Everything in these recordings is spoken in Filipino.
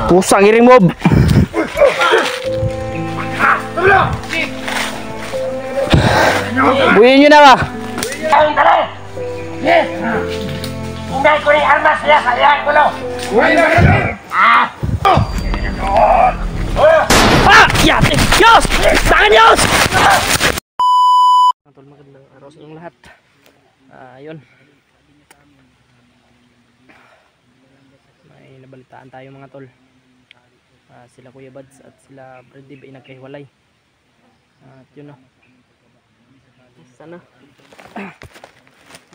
Pusang iring mob. Buyin nyo na ba? Hindi ko rin armas niya, sayang ko lang. Yatin! Yos! Takan Yos! Magandang araw sa inyong lahat. Ayun. May nabalitaan tayo mga tol. Sila Kuya Bads at sila Brad Dib ay nagkahiwalay. At yun na. Sana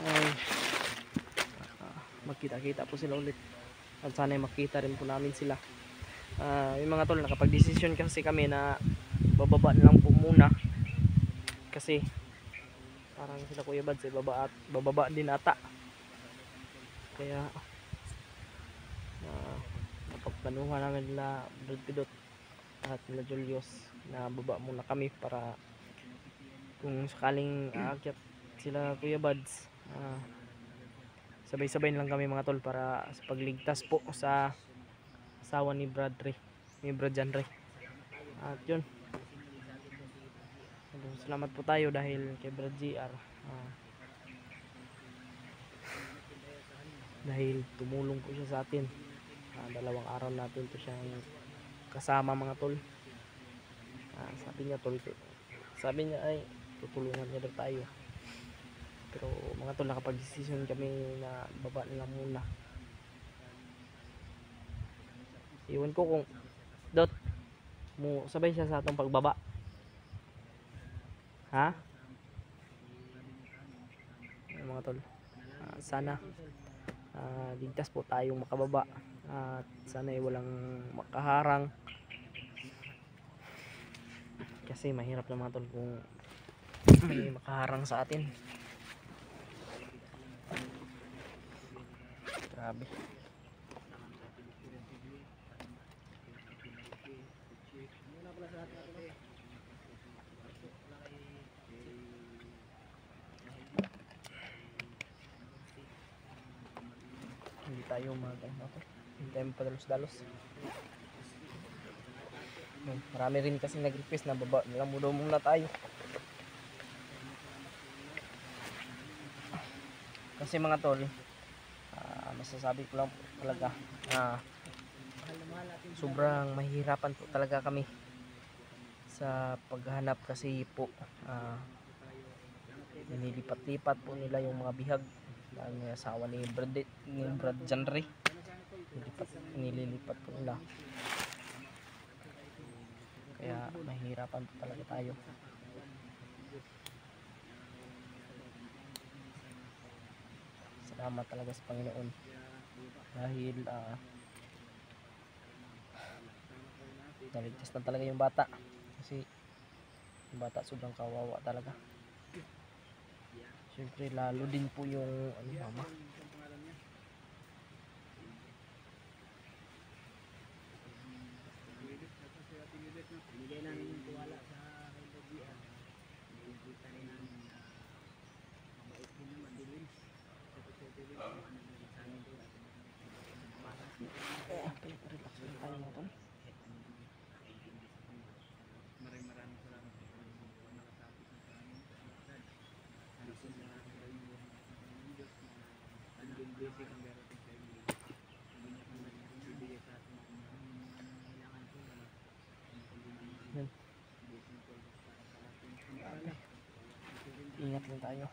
ay magkita-kita po sila ulit. At sana ay makita rin po namin sila. Yung mga tol, nakapag-desisyon kasi kami na bababa na lang po muna. Kasi parang sila Kuya Bads ay bababa din ata. Kaya napagplanuhan namin nila Brad Pidot at nila Julius na baba muna kami para kung sakaling aakyat sila Kuya Bads, sabay-sabay lang kami mga tol para sa pagligtas po sa asawa ni Brad Jan Ray. At yun, salamat po tayo dahil kay Brad GR, dahil tumulong po siya sa atin. 2 araw natin to siyang kasama mga tol. Sabi niya ay tutulungan niya daw tayo, pero mga tol, nakapag-decision kami na baba na lang muna. Iwan ko kung Dot mo sabay siya sa atong pagbaba, ha mga tol. Sana ligtas po tayong makababa at sana ay walang makaharang, kasi mahirap na mga tol kung may makaharang sa atin. Grabe. Hindi tayo hindi tayo padalos-dalos. Marami rin kasi nag-request na baba na lang muna tayo. Kasi mga tol, masasabi ko lang talaga, sobrang mahihirapan po talaga kami sa paghanap, kasi po nililipat-lipat po nila yung mga bihag ng asawa ni Brad Jan Ray. Nililipat po nila, kaya mahihirapan po talaga tayo. Salamat talaga sa Panginoon dahil naligtas na talaga yung bata, kasi yung bata sobrang kawawa talaga. Siyempre lalo din po yung mama. Relax lang tayo mga tol. Ingat lang tayo.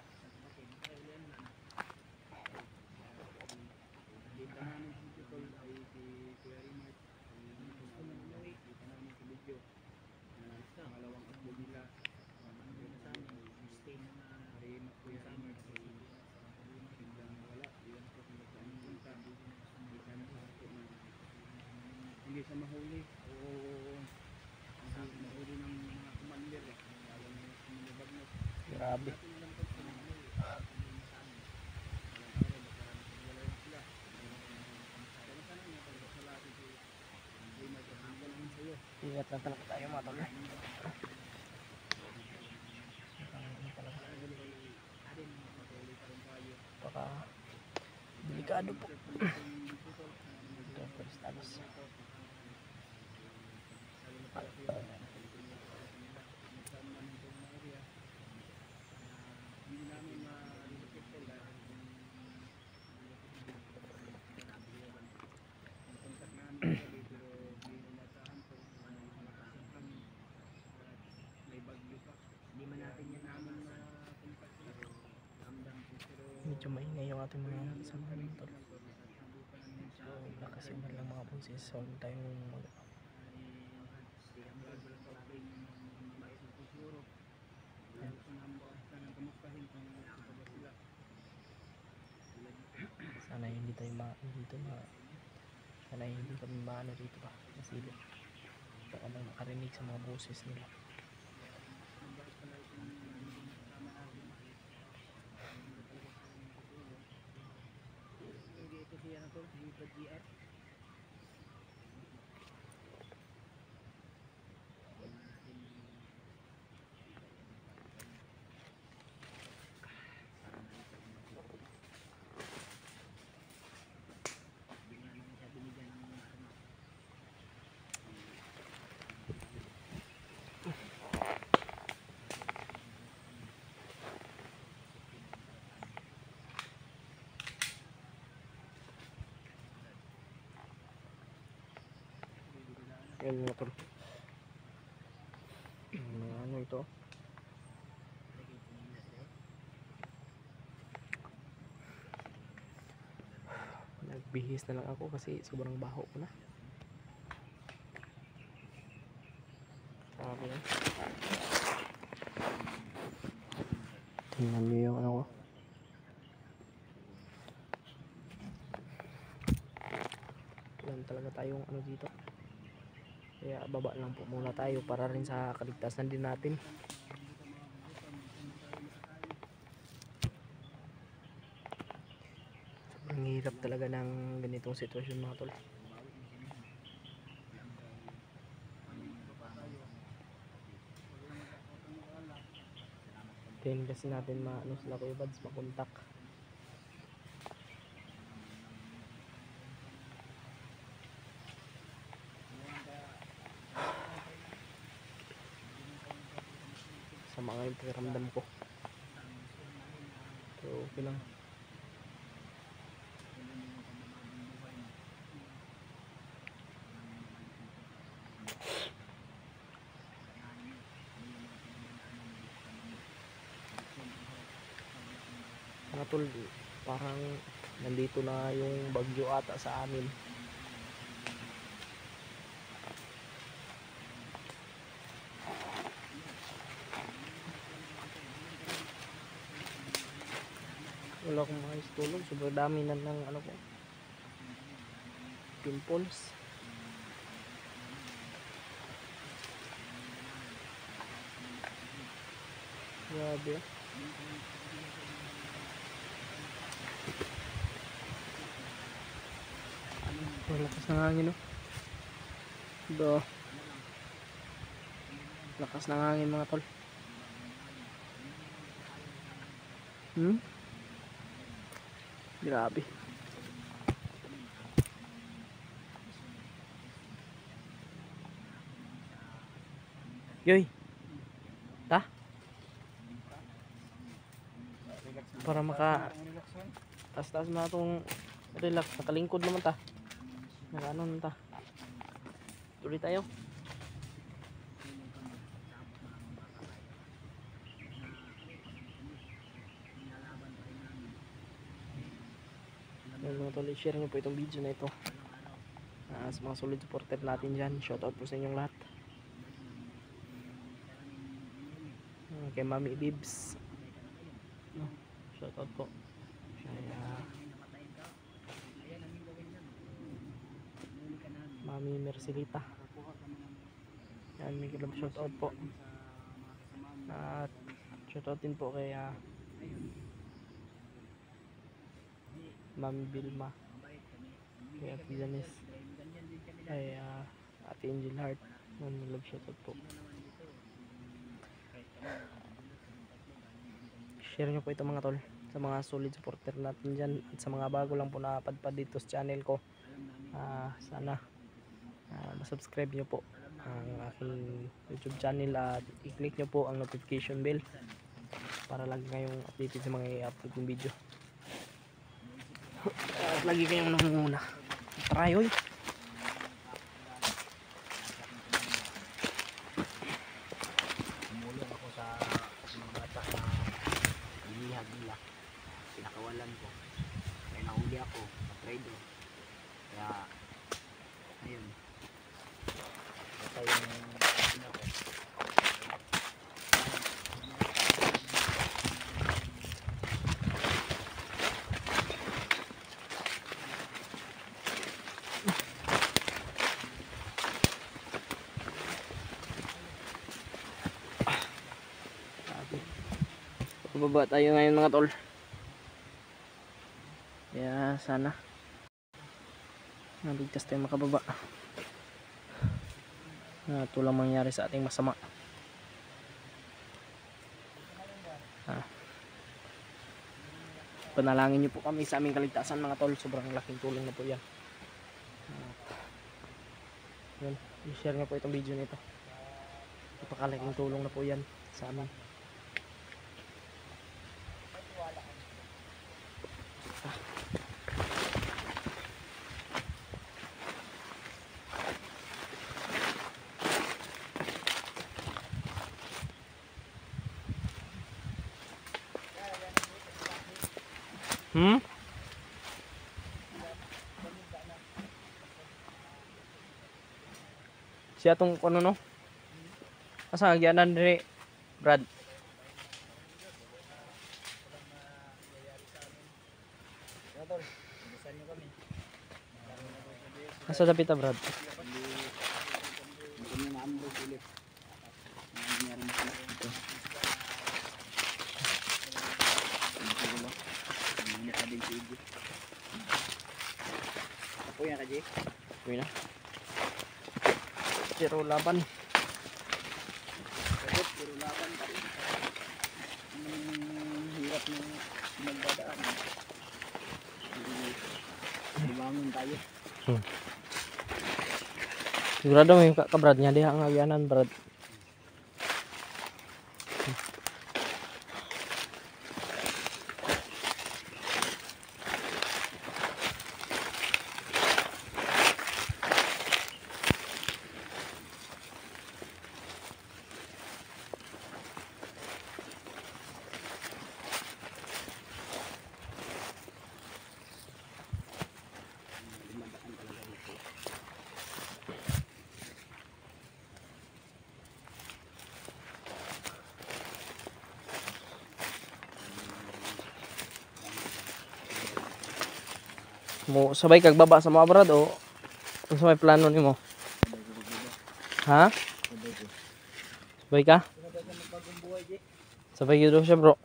Hindi sa mahuli o mahuli ng mga commander Grabe. Ingat lang talaga tayo mga tol. Baka delikado po. Ito po status. Medyo maingay yung ating mga samahan ng tol. So lakas yung lang mga boses. So huwag tayong sana hindi tayo sana hindi kami maano dito ba masilip. Baka lang makarinig sa mga boses nila. Yan mga tol. Ano ito? Nagbihis na lang ako kasi sobrang baho ko na. Sabi yan. Tingnan nyo yung ano ko. Wala talaga tayong ano dito. Kaya baba lang po muna tayo para rin sa kaligtasan din natin. Sobrang hirap talaga ng ganitong sitwasyon mga tol. Then kasi natin maano sila Kuya Bads makontak. Sa mga yung pakiramdam ko. So okay lang. Mga tol, parang nandito na yung bagyo ata sa amin. Wala akong makais tulog, sobrang dami na ng ano ko, pimples. Grabe. Lakas ng hangin, no? Do. Lakas ng hangin mga tol. Grabe. Yoy. Ta? Para maka taas-taas na itong relax. Nakalingkod naman ta. Nakaano naman ta. Tuloy tayo. Yan mga tol, share nyo po itong video na ito sa mga solid supporter natin dyan. Shoutout po sa inyong lahat. Kay Mami Bibs, shoutout po. Kaya Mami Mercelita, yan, may kilab shoutout po. At shoutout din po kay Mami Bilma, kay Ate Janice, kay Ate Angel Heart, Love shoutout po. Share nyo po ito mga tol sa mga solid supporter natin dyan at sa mga bago lang po nakapadpad dito sa channel ko. Sana subscribe nyo po ang aking YouTube channel at i-click nyo po ang notification bell para lagi kayong updated sa mga i-upload ng video at lagi kayong nangunguna. Try oy. Umulong ako sa mga bata na inihag nila. Pinakawalan ko. Kaya nahuli ako. Na-trade ko. Kaya, ayun. Ito yung pinako. Bababa tayo ngayon mga tol. Kaya sana naligtas tayo makababa. Ito lang mangyari sa ating masama. Panalangin nyo po kami sa aming kaligtasan mga tol. Sobrang laking tulong na po yan. Yun, i-share nyo po itong video nito. Napakalaking tulong na po yan sa amin. Siya tong ano no? Asa agyanan dire, Brad? Asa dapit Brad? Kami na-unload ulit. Nangyari na sila. Ito. Hindi ka din si Iggy. Ako yan ka, Jay. Uy na. Zero laban. Pero laban pa rin. Ang hirap ng magdadaan. Dibangon tayo. Sigurado may ka-Brad niya diha ang agyanan, Brad. Mo sabay kag baba sa mga Brad o unsa may plano nimo? Ha? Sabay ka? Sabay gyud daw siya, bro.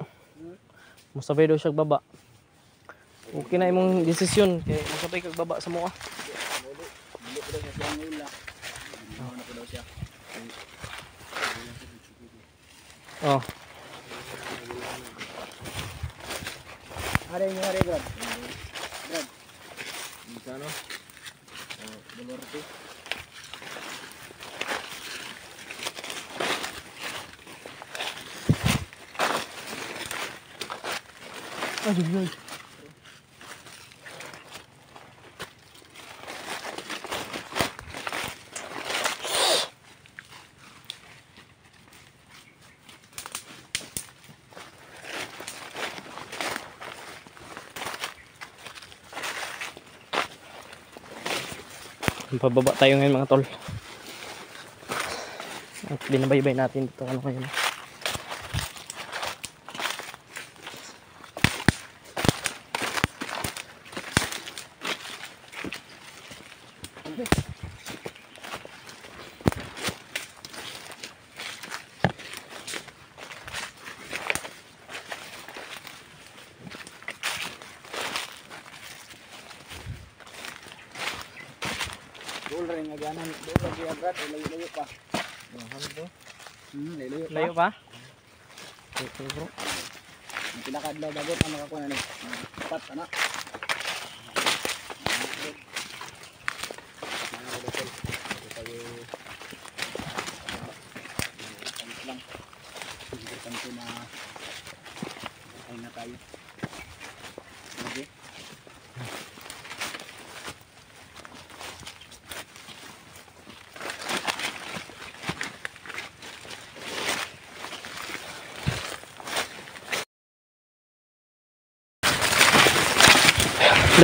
Mo sabay daw siya baba. Okay na imong desisyon kay mo sabay kag baba sa mo. Hindi ko daw siya siyang hula. Ano ko daw siya. Oh. Hari mo hari, Brad. Brad. Ano? Dolorte. Aduh. Pababa tayo ngayon mga tol. At binabaybay natin dito ano ngayon. Doon rin nga ganan. Doon lagi agad. Layo-layo pa. Layo-layo pa. Layo pa? Okay bro. Ang pinakadlaw dagot ang makakuha na ni. Pat ana. Importante na ay na tayo. Okay.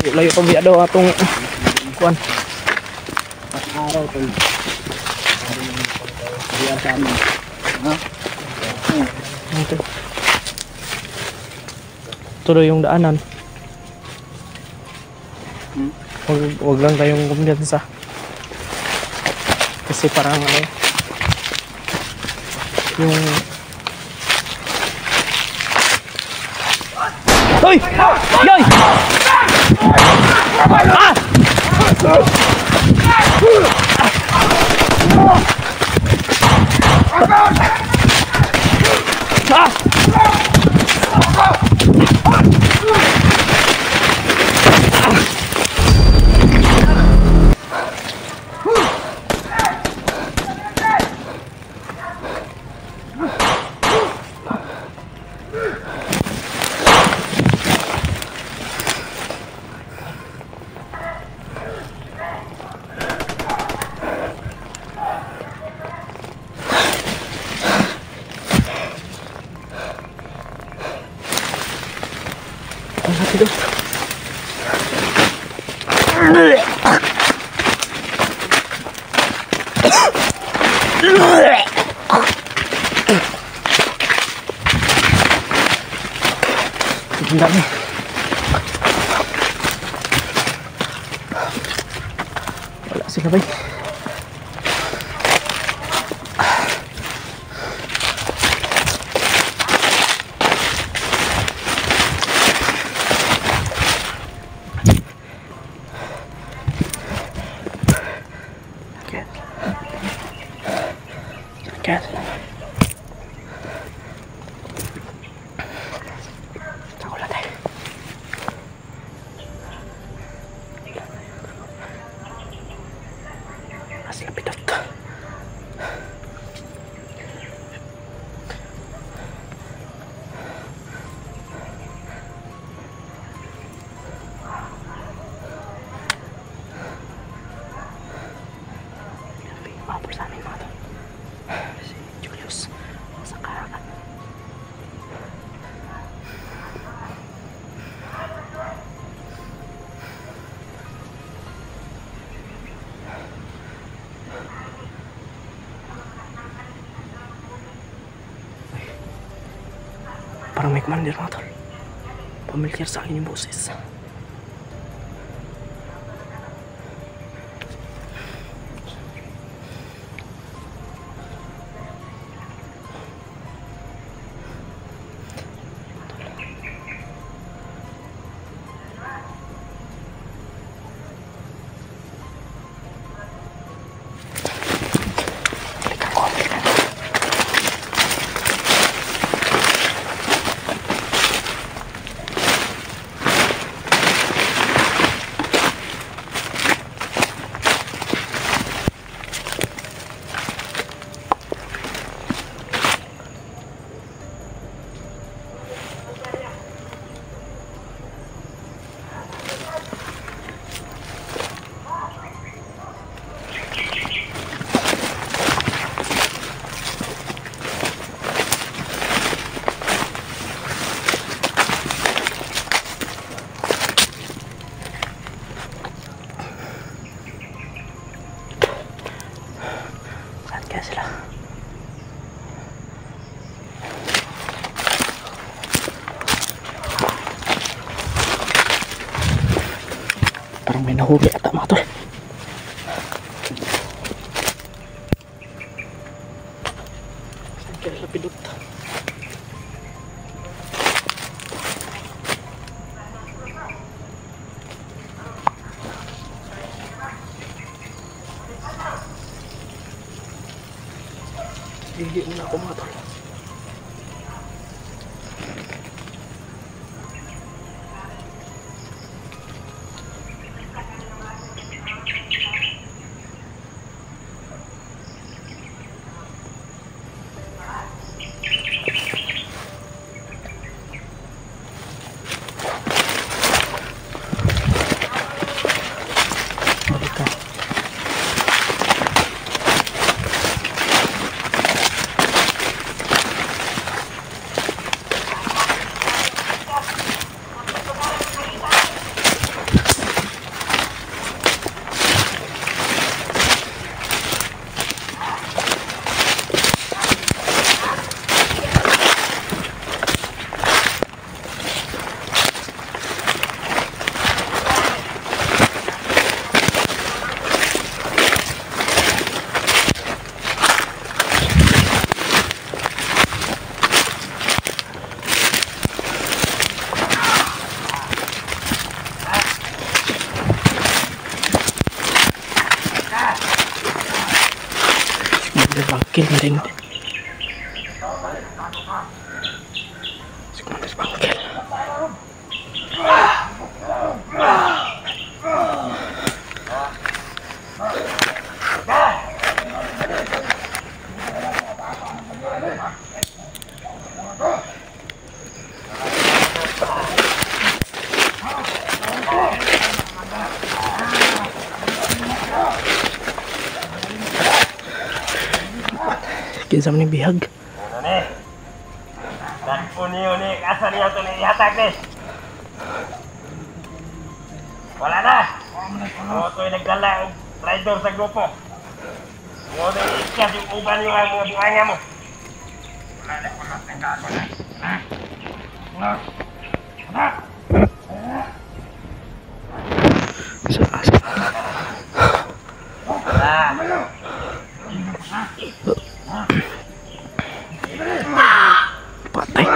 Layo pa biya daw atong kuan. Pas araw to. Diya sa amin. Ha? Ito. Tuloy yung daanan. Wag lang tayong kumpiyansa. Kasi parang ano yung Hoy! Yoy! Ah! Ang dami. Wala si Kabay. Cat. Mapos namin mga to. Si Julius sa karangan. Parang may commander mga tol. Pamilyar sa akin yung boses. Kaya sila. Parang may nahuli ata mga tol. Kaya lapidot. Hindi muna ako mga tol. Bangkil na rin. Sigurado bangkil. Kinsa man ni bihag. Ano ni? Dan uni asa niya ito ihatag ni. Wala na. Mo ito'y nagdala og rider sa grupo. Mo na ikas yung uban yung mga buhanya mo. Wala na ko lang tanggago na. Patay.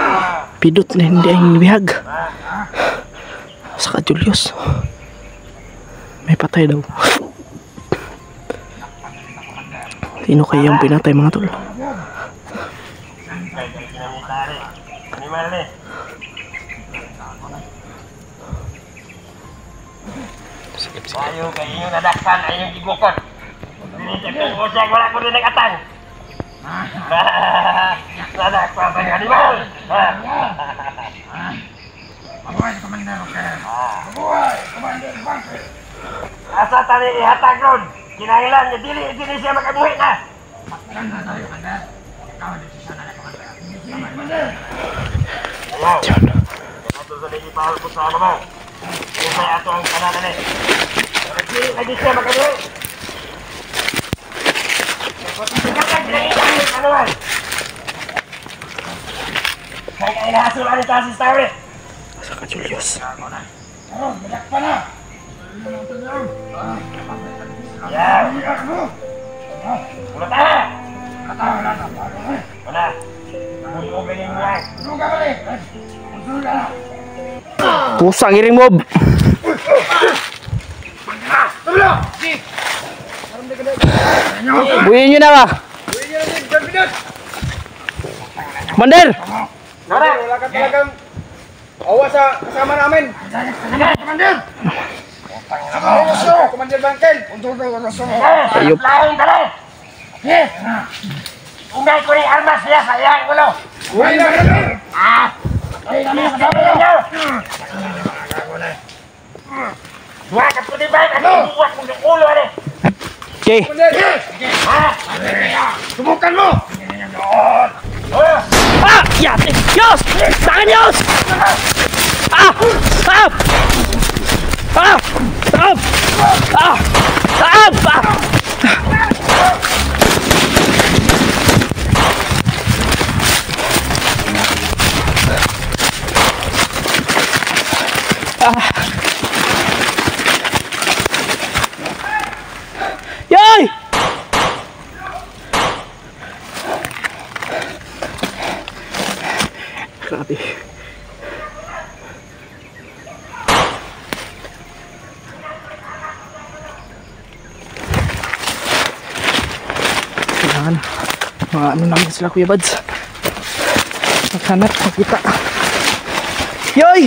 Pidot na hindi ang bihag. Saka Julius. May patay daw. Sino kaya yung pinatay mga tol? Ayaw kayo yung nadakpan, ayaw yung gigukot. Dinitagpong ko siya, wala ko rin nag-atang. Nadakpan sa animal. Mabuhay, Commander Rocker. Mabuhay, Commander Rocker. Asa tali ihatag ron. Kinailan niya, dili siya makabuhi na. Magkaroon na tayo, Commander. Ikaw, dito siya na Commander. Commander. Ayaw. Ito sa nagipahal ko sa ano mo. Usay ato ang kananan eh. Lagi siya makabuhi. Kaya inahasulan ni Tasis Tawit. Asa ka Julius? Bidak pa na. Yan. Ulat na. Wala. Bulog galing mo yan. Bulog ka balik. Bulog ka. Pusang iring mob. Buyin nyo na ba? Commander! Wala ka talagang awa sa kasama namin. Commander! Commander Bangkel! Ayop. Lain tali! Ungay ko rin armas niya sa iyang ulo! Uy na kami! Uy na kami! Sabi ninyo! Huwag ka po di ba? Kasi buwak mong ng ulo rin! Okay. Subukan mo! Ah! Yate! Yos! Tangan Yos! Ah! Stop! Ah! Stop! Ah! Stop! Ah! Yoy! Grabe. Kailangan Mga ano naman sila Kuya Bads. Maghanap, makita. Yoy!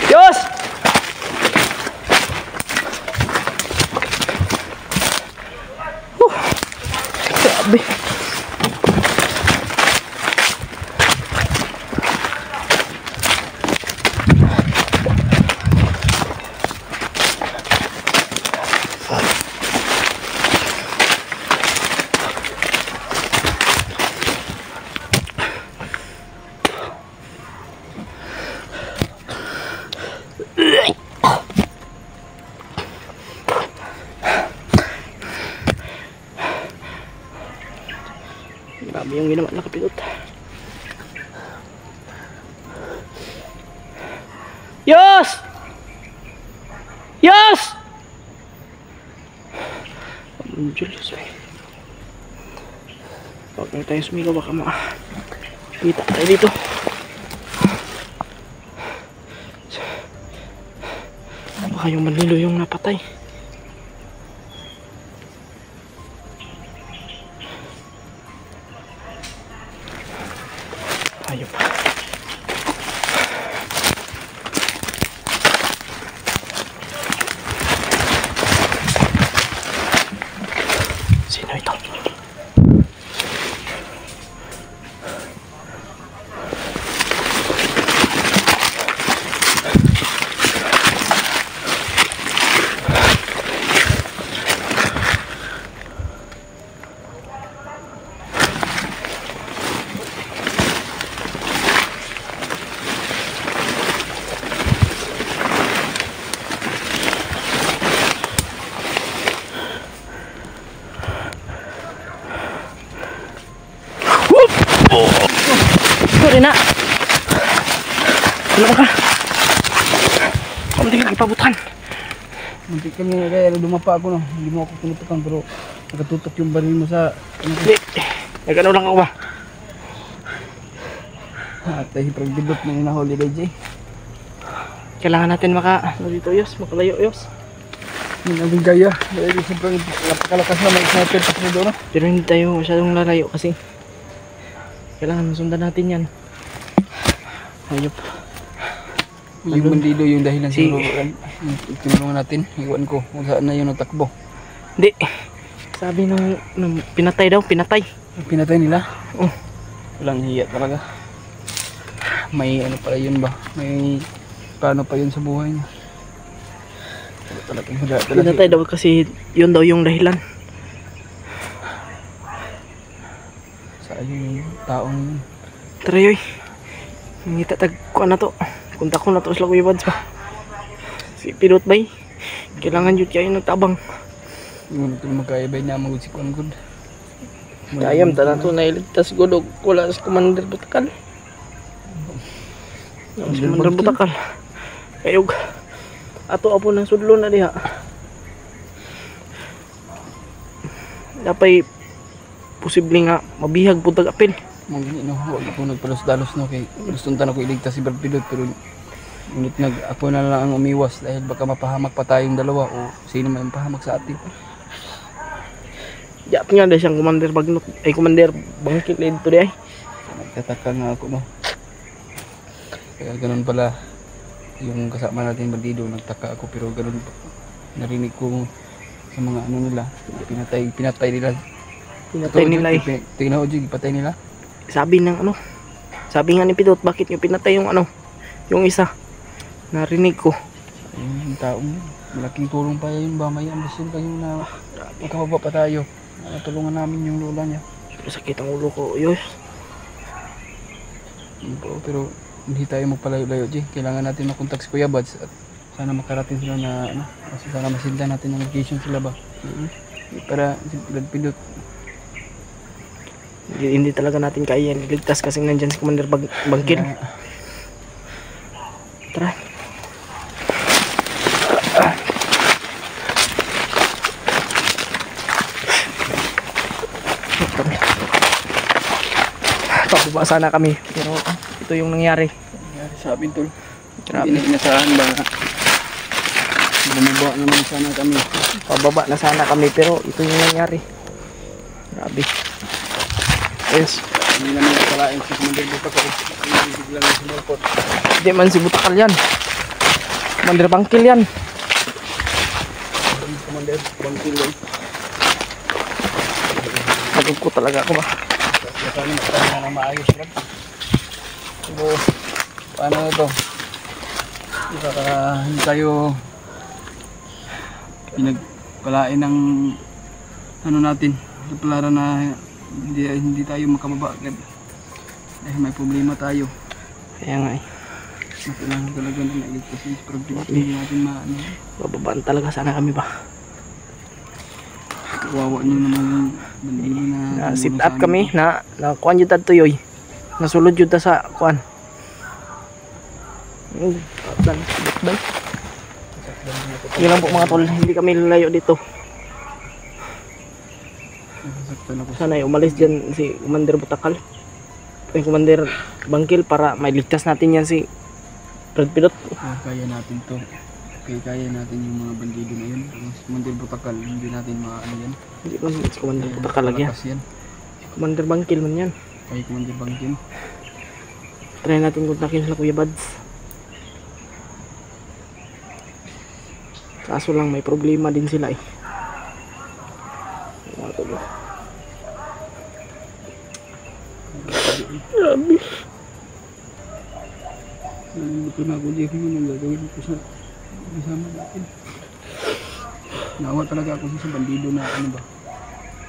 Yos! Grabe. Grabe yung ginawa na kapilot. Yos! Yos! Julius, huwag na tayo sumigaw, baka makita tayo dito. Baka yung Manilo yung napatay. Ayun pa. Sino ito? Sorry na. Wala ka. Kamunti ka ipabutan. Munti kami kaya dumapa ako no. Hindi mo ako pinutukan pero nakatutok yung baril mo sa... Hindi. Nagano lang ako ba? At hipragdibot na na holiday Jay. Kailangan natin dito Yos, makalayo Yos. Yung naging gaya. Dahil sobrang napakalakas na may sniper pa doon no. Pero hindi tayo masyadong lalayo kasi kailangan sundan natin yan. Ayop. Yung bandido yung dahilan sa tinulungan natin. Iwan ko kung saan na yun natakbo. Hindi. Sabi nung pinatay daw, pinatay. Pinatay nila? Oh. Walang hiya talaga. May ano pala yun ba? May plano pa yun sa buhay niya. Pinatay daw kasi yun daw yung dahilan. Sa yung taong yun. Tara yoy. Hindi tatagkuan na to. Punta ko na to sa Kuya Bads pa. Si Pilot Bay. Kailangan yun kayo nagtabang. Yung magkaibay na magod si Kuangod. Ayam ta na to na iligtas godog. Wala sa Commander Butakal. Sa Commander Butakal. Kayog. Ato apo ng sudlo na diha. Dapay posible nga mabihag putag apil. Mungkin no, wag ako nagpalos-dalos no kay gusto na ko iligtas si Brad Pilot pero ngunit ako na lang ang umiwas dahil baka mapahamak pa tayong dalawa o sino man ang pahamak sa atin. Yap nga dahil siyang Commander Bagnot ay Commander Bangkit dito di ay. Nagtataka nga ako no. Kaya ganun pala yung kasama natin bandido, nagtaka ako pero ganun narinig ko sa mga ano nila, pinatay nila. Pinatay nila eh. Tingnan ko patay nila. Sabi ng ano, sabi nga ni Pilot, bakit nyo pinatay yung ano, yung isa. Narinig ko. Yung taong yun, malaking tulong pa yun ba, may ambisyon pa yun na makababa pa tayo. Natulungan namin yung lola niya. Pero sakit ang ulo ko, Yos. Pero hindi tayo magpalayo-layo, Jay. Kailangan natin makontak si Kuya Bads at sana makarating sila na ano, kasi sana masindan natin ang location sila ba. Para si Brad Pilot. Hindi talaga natin kaya ligtas kasi nandyan si Commander Bangkit. Tara. Pababa sana kami pero ito yung nangyari. Sa amin tol. Grabe. Hindi inasahan ba? Bumaba naman sana kami. Pababa na sana kami pero ito yung nangyari. Grabe. Yes. Hindi namin nakalain si Commander Butakal. Hindi biglang sumulpot. Hindi man si Butakal yan. Commander Bangkil yan. Commander Bangkil yan. Pagod ko talaga ako ba. Sana magkano na maayos lang. So, paano ito? Hindi tayo pinagpalain ng ano natin. Palaran na hindi tayo makababa agad. Dahil may problema tayo. Kaya nga eh. Kailangan talaga na nailigtas yung problema. Hindi natin maano. Bababaan talaga sana kami ba. Kawawa nyo naman yung bandilo na Sit up kami na kuan jud adto yoy. Nasulod jud ta sa kuan. Dan. Yun lang po mga tol, hindi kami lalayo dito. Sana ay umalis dyan si Commander Butakal. Commander Bangkil para mailigtas natin yan si Brad Pilot. Kaya natin to. Kaya natin yung mga bandido na yun. Yung si Commander Butakal, hindi natin maano yan. Hindi ko si Commander Butakal lagi yan. yan. Commander Bangkil man yan. Kaya Commander Bangkil. Try natin kontakin sila Kuya Bads. Kaso lang may problema din sila eh. Grabe. Naluluto na ako dito yung gagawin ko sa kasama natin. Naawa talaga ako sa bandido na ano ba.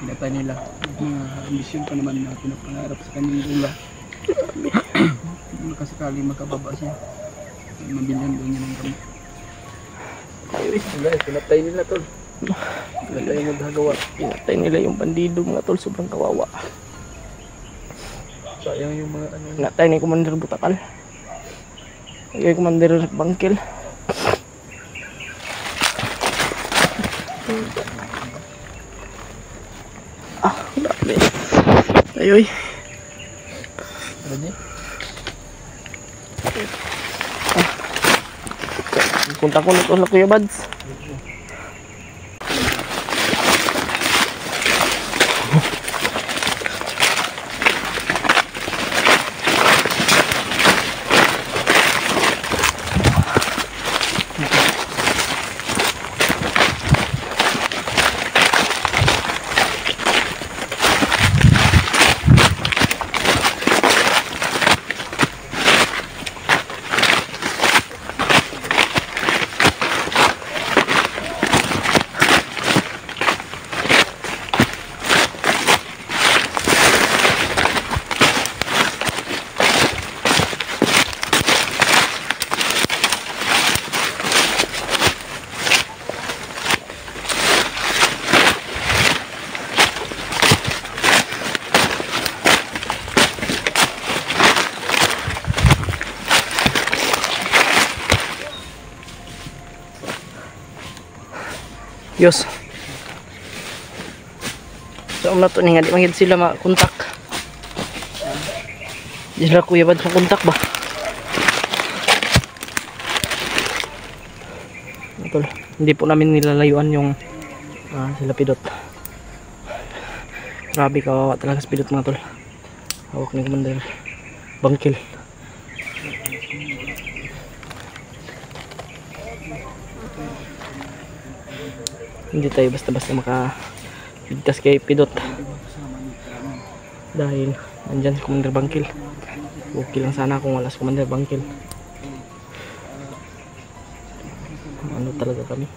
Pinatay nila. Mga ambisyon pa naman na pinapangarap sa kanyang gula. Makasakali makababa siya. Mabilhan daw niya ng gamit. Wala, pinatay nila tol. Pinatay yung maghagawa. Pinatay nila yung bandido mga tol, sobrang kawawa. Sayang yung mga ano. Pinatay ni Commander Butakal. Kaya Commander Bangkil. Grabe. Ayoy. Ano Punta ko nito sa Kuya Bads. Yos. So na to ni nga di magid sila makontak. Di sila Kuya Bads makontak ba? Tol, hindi po namin nilalayuan yung sila Pidot. Grabe kawawa talaga si Pidot mga tol. Hawak ni Commander Bangkil. Hindi tayo basta-basta makaligtas kay Pidot dahil nandyan si Commander Bangkil. Okay lang sana kung wala si Commander Bangkil. Ano talaga kami.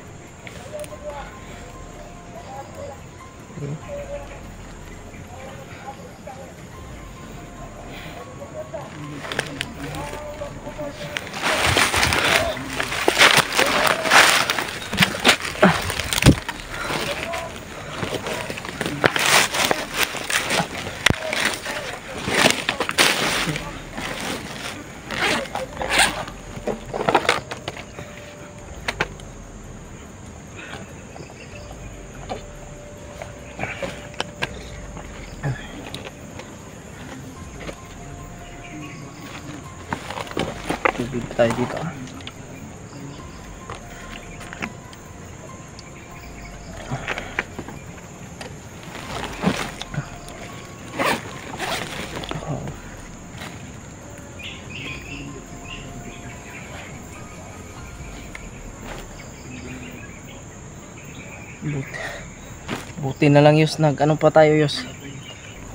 Tubig tayo dito. Buti, buti na lang Yus, nag ano pa tayo Yus.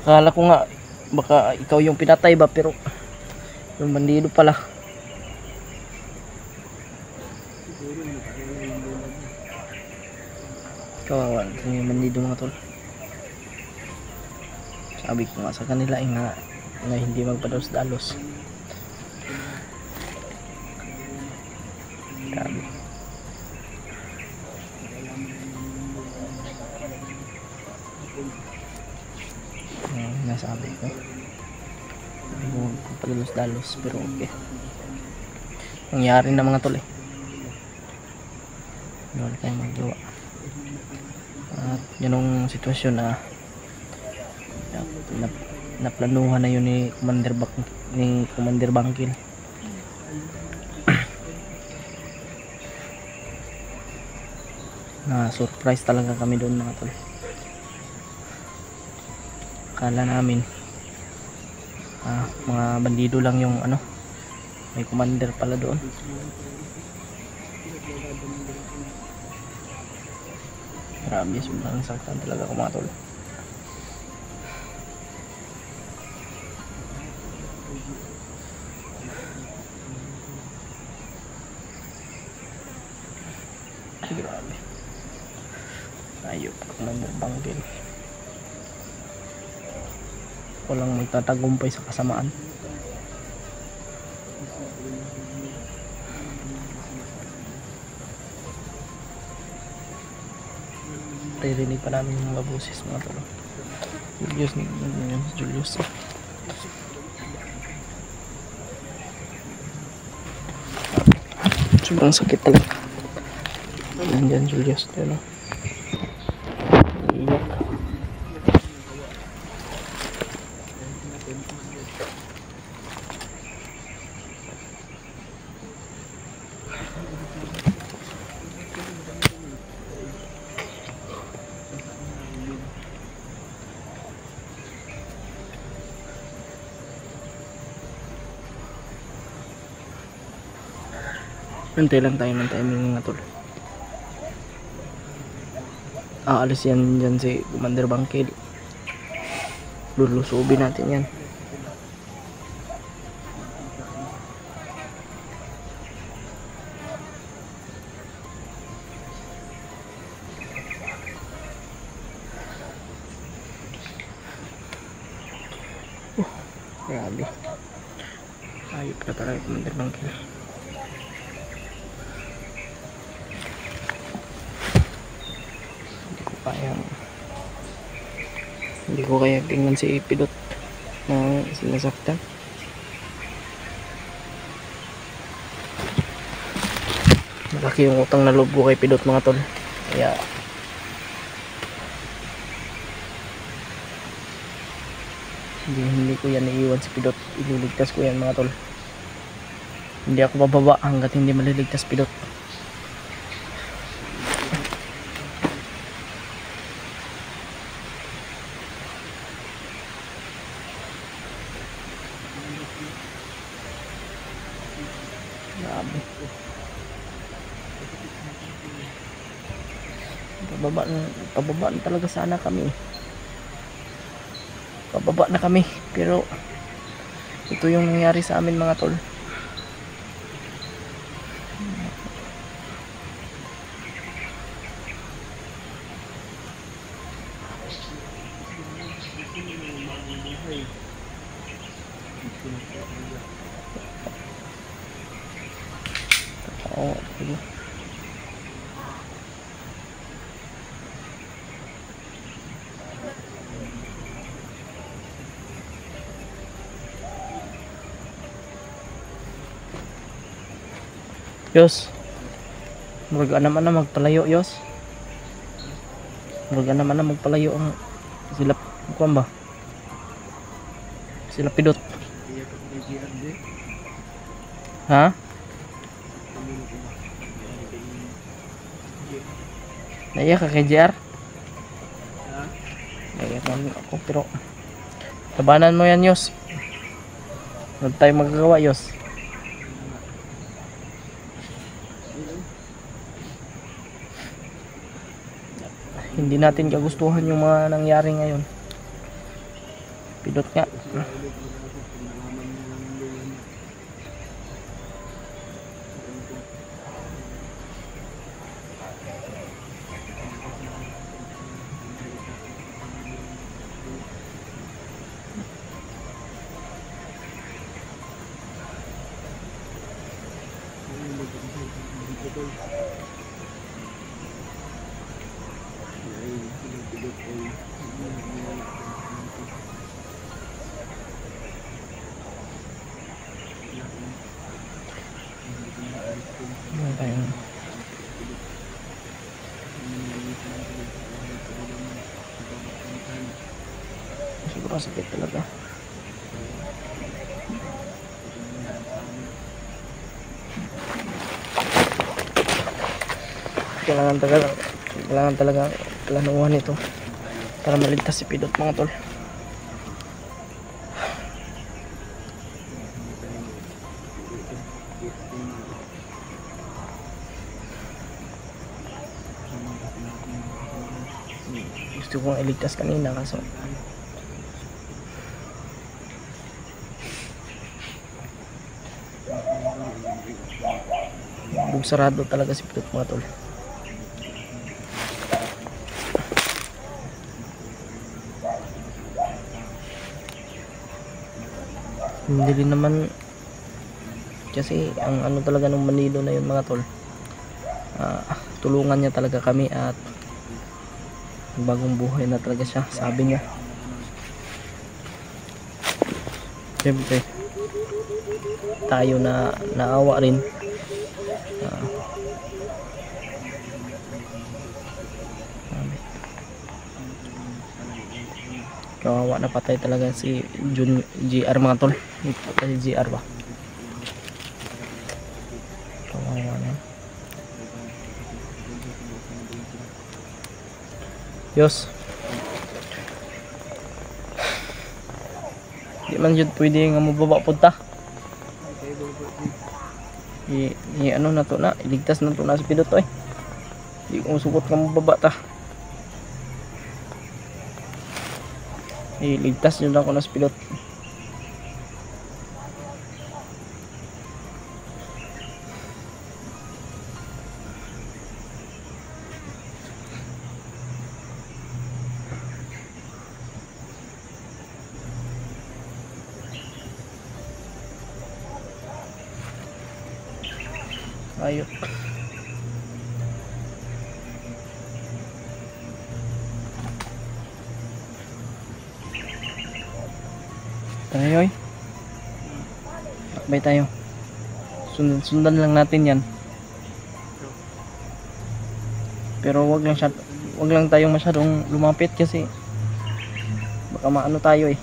Akala ko nga baka ikaw yung pinatay ba, pero yung bandido pala. Kawawa yung bandido mga tol. Sabi ko nga sa kanila na hindi magpadalos-dalos. Grabe. Nasabi ko hindi ko magpadalos-dalos, pero okay. Nangyari na mga tol eh. Wala tayong magawa. At yun ang sitwasyon na naplanuhan na yun ni Commander Bangkil. Na surprise talaga kami doon mga tol. Akala namin mga bandido lang yung ano, may commander pala doon. Grabe, sobrang saktan talaga ako mga tol. Ay, grabe. Ayop, Commander Bangkil. Walang magtatagumpay sa kasamaan. Ririnig pa namin yung mga boses mga tol. Julius. Sobrang sakit talaga. Nandyan Julius dyan, no? Iyak. Hintay lang tayo ng timing nga tol. Aalis yan dyan si Commander Bangkil. Lulusubin natin yan. Grabe. Ayop na talaga Commander Bangkil. Hindi ko kaya tingnan si Pidot na sinasaktan. Malaki yung utang na loob ko kay Pidot mga tol. Kaya hindi ko yan iiwan si Pidot. Ililigtas ko yan mga tol. Hindi ako bababa hanggat hindi maliligtas Pidot. Pababa na talaga sana kami. Pababa na kami, pero ito yung nangyari sa amin mga tol. Yos, murag naman na magpalayo Yos. Murag naman na magpalayo ang sila kuan ba? Sila Pidot. Ha? Naiya ka kay JR? Naiya ka ako pero labanan mo yan Yos. Huwag tayo magagawa Yos. hindi natin kagustuhan yung mga nangyari ngayon. Pidot nga. Ano tayo? Siguro sakit talaga. Kailangan talaga planuhan ito para maligtas si Pidot, mga tol. Gusto kong iligtas kanina kaso bugsarado talaga si Pidot, mga tol. Hindi rin naman kasi ang ano talaga ng Manilo na yun, mga tol, tulungan niya talaga kami at bagong buhay na talaga siya, sabi niya. Siyempre tayo na naawa rin. Kawawa, napatay talaga si GR, mga tol. Patay si GR ba? Kawawa na. Yos. Di man yun pwede nga mababa punta. Ano na to na, iligtas na to na si Pidot, eh. Di ko sukot nga mababa ta. Iligtas nyo lang ko na si Pidot. Ayun. Tayo, eh. Takbay tayo. Sundan lang natin yan. Pero wag lang tayong masyadong lumapit kasi baka maano tayo, eh.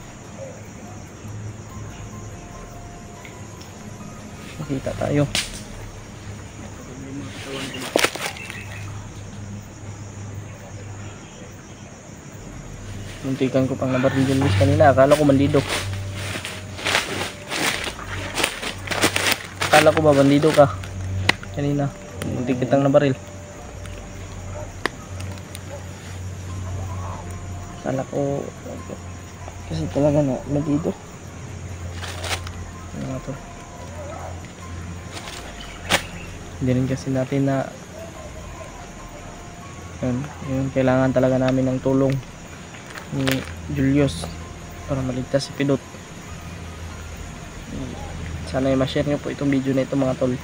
Makita tayo. Muntikan ko pang nabaril yung list kanina. Akala ko bandido. Akala ko ba bandido ka kanina. Muntik kitang nabaril. Akala ko kasi talaga na bandido. Ano nga to? Hindi rin kasi natin na yun, kailangan talaga namin ng tulong ni Julius para maligtas si Pidot. Sana ay ma-share nyo po itong video na ito, mga tol.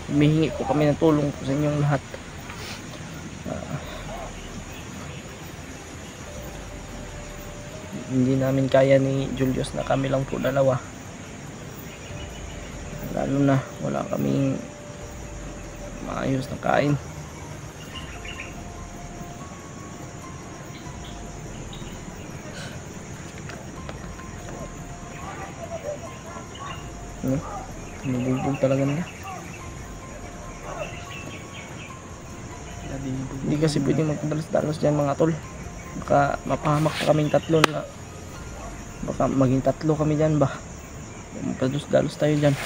Humihingi po kami ng tulong po sa inyong lahat. Hindi namin kaya ni Julius na kami lang po dalawa, lalo na wala kaming maayos na kain. Nibugbog talaga nila. Hindi kasi pwede magdalos-dalos dyan, mga tol. Baka mapahamak pa kaming tatlo na. Baka maging tatlo kami dyan ba. Magdalos-dalos tayo dyan.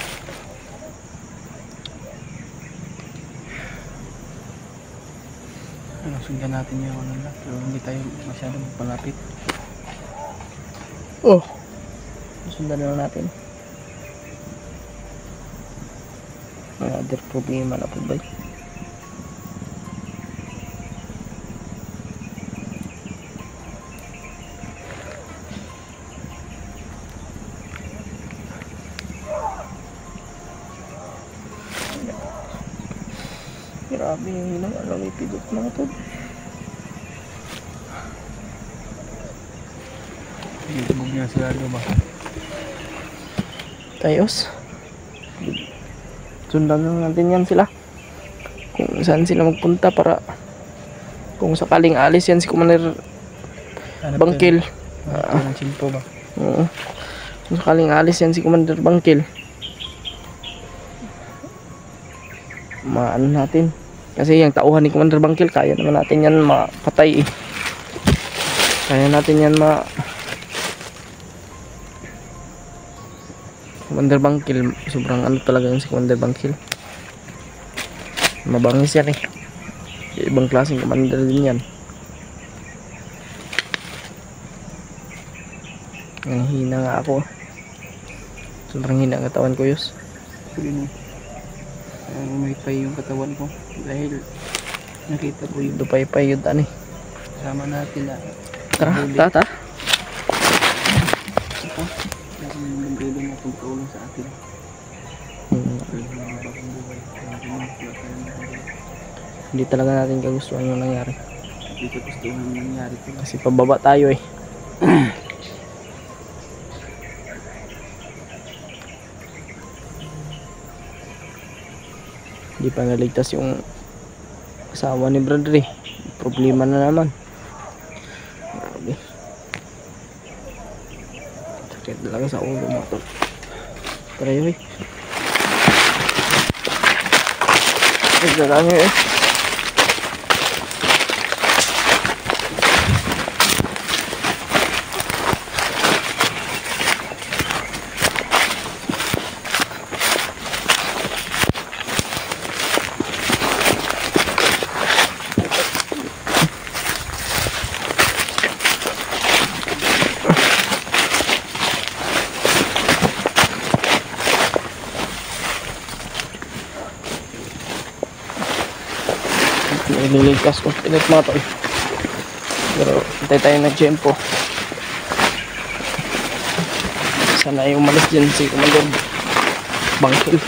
Sundan natin yung ano lang. Pero hindi tayo masyadong malapit. Oh. Sundan na lang natin. Another problema na po ba? Grabe yung hinang alam ipidot mga to. Bubog niya sila ba? Tayos. Sundan lang natin yan sila. Kung saan sila magpunta para kung sakaling alis yan si Commander Bangkil. Ng Chinpo ba? Oo. Kung sakaling alis yan si Commander Bangkil. Maano natin. Kasi yung tauhan ni Commander Bangkil, kaya naman natin yan mapatay eh. Kaya natin yan Commander Bangkil, sobrang ano talaga yung si Commander Bangkil. Mabangis yan eh. Ibang klaseng commander din yan. Ang hina nga ako. Sobrang hina ang katawan ko, Yus. Umipay yung katawan ko dahil nakita ko yung Dupay-pay yun ani. kasama natin na Tara. yung nagdulo na tumutulong sa atin. Hindi talaga natin kagustuhan yung nangyari. Hindi ko gusto yung nangyari ko. Kasi pababa tayo eh. Hindi pa naligtas yung asawa ni Bradley. Problema na naman. Grabe. Sakit talaga sa ulo mga tol. Tara yun eh. Ito lang yun eh. Nililigtas ko pilit mga tol. Pero hintay tayo ng tiyempo. Sana ay umalis dyan si Commander Bangkil.